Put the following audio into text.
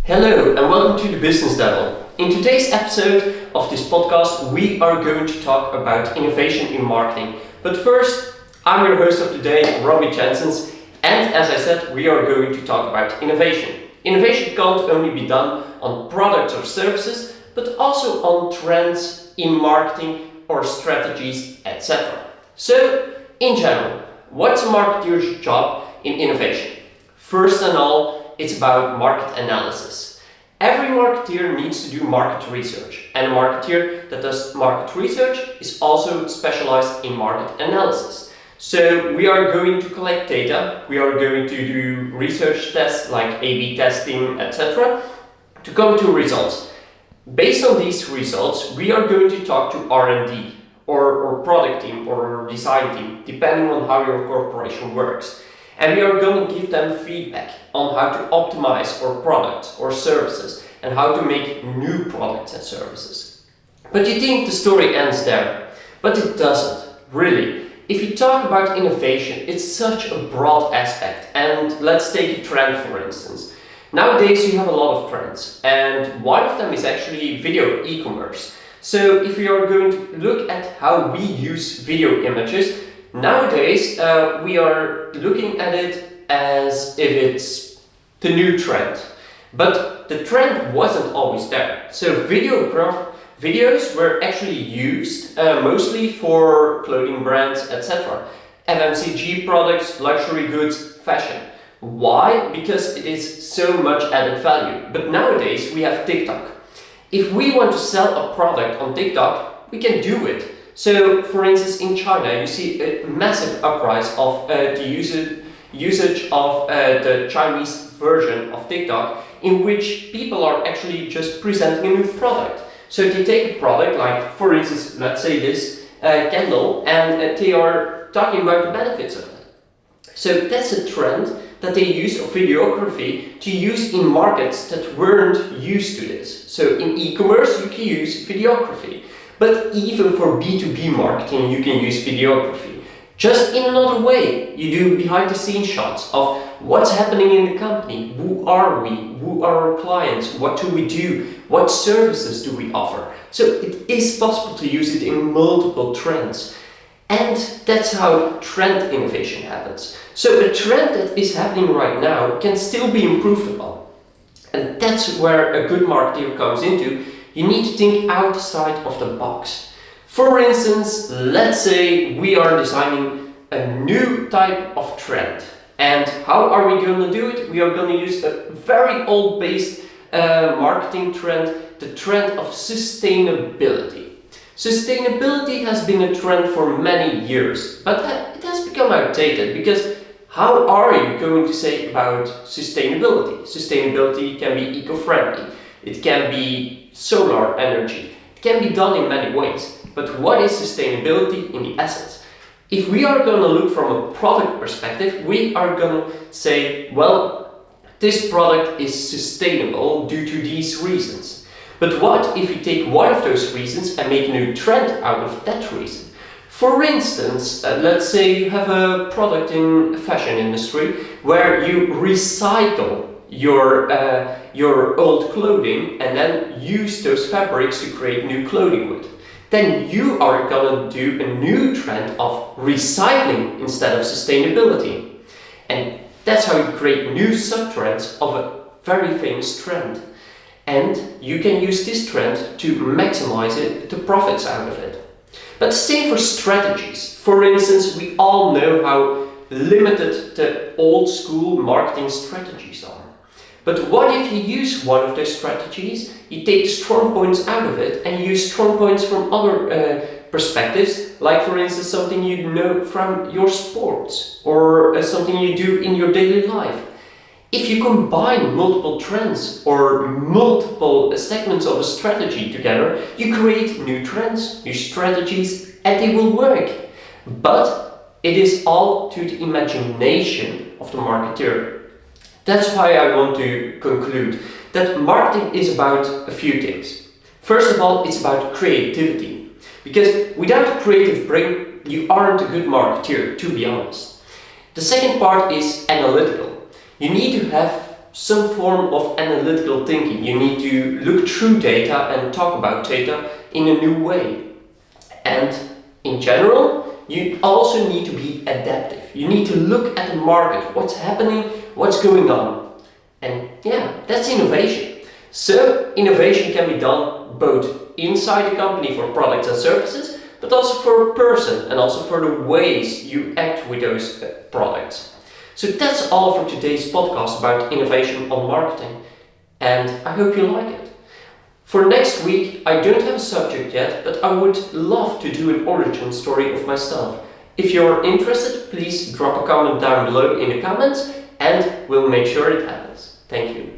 Hello and welcome to the Business Devil. In today's episode of this podcast, we are going to talk about innovation in marketing. But first, I'm your host of today, Robbie Janssens, and as I said, we are going to talk about innovation. Innovation can't only be done on products or services, but also on trends in marketing or strategies, etc. So, in general, what's a marketeer's job in innovation? First and all, it's about market analysis. Every marketeer needs to do market research, and a marketeer that does market research is also specialized in market analysis. So we are going to collect data, we are going to do research tests like A/B testing, etc. to come to results. Based on these results, we are going to talk to R&D or product team or design team, depending on how your corporation works. And we are going to give them feedback on how to optimize our products or services and how to make new products and services. But you think the story ends there, but it doesn't, really. If you talk about innovation, it's such a broad aspect, and let's take a trend for instance. Nowadays you have a lot of trends, and one of them is actually video e-commerce. So if we are going to look at how we use video images, nowadays, we are looking at it as if it's the new trend, but the trend wasn't always there. So videos were actually used mostly for clothing brands, etc. FMCG products, luxury goods, fashion. Why? Because it is so much added value. But nowadays we have TikTok. If we want to sell a product on TikTok, we can do it. So, for instance, in China, you see a massive uprise of the usage of the Chinese version of TikTok, in which people are actually just presenting a new product. So they take a product like, for instance, let's say this candle, and they are talking about the benefits of it. So that's a trend that they use of videography to use in markets that weren't used to this. So in e-commerce, you can use videography. But even for B2B marketing, you can use videography. Just in another way, you do behind the scenes shots of what's happening in the company, who are we, who are our clients, what do we do, what services do we offer. So it is possible to use it in multiple trends. And that's how trend innovation happens. So a trend that is happening right now can still be improved upon. And that's where a good marketer comes into. You need to think outside of the box. For instance, let's say we are designing a new type of trend. And how are we going to do it? We are going to use a very old-based marketing trend, the trend of sustainability. Sustainability has been a trend for many years, but it has become outdated because how are you going to say about sustainability? Sustainability can be eco-friendly. It can be solar energy. It can be done in many ways. But what is sustainability in the essence? If we are going to look from a product perspective, we are going to say, well, this product is sustainable due to these reasons. But what if you take one of those reasons and make a new trend out of that reason? For instance, let's say you have a product in the fashion industry where you recycle your old clothing and then use those fabrics to create new clothing with. Then you are gonna do a new trend of recycling instead of sustainability. And that's how you create new sub-trends of a very famous trend. And you can use this trend to maximize the profits out of it. But same for strategies. For instance, we all know how limited the old school marketing strategies are. But what if you use one of those strategies, you take the strong points out of it and use strong points from other perspectives, like for instance something you know from your sports or something you do in your daily life. If you combine multiple trends or multiple segments of a strategy together, you create new trends, new strategies, and they will work. But it is all to the imagination of the marketer. That's why I want to conclude that marketing is about a few things. First of all, it's about creativity. Because without a creative brain, you aren't a good marketeer, to be honest. The second part is analytical. You need to have some form of analytical thinking. You need to look through data and talk about data in a new way. And in general, you also need to be adaptive. You need to look at the market, what's happening, what's going on. And yeah, that's innovation. So innovation can be done both inside the company for products and services, but also for a person and also for the ways you act with those products. So that's all for today's podcast about innovation on marketing, and I hope you like it. For next week, I don't have a subject yet, but I would love to do an origin story of myself. If you're interested, please drop a comment down below in the comments and we'll make sure it happens. Thank you.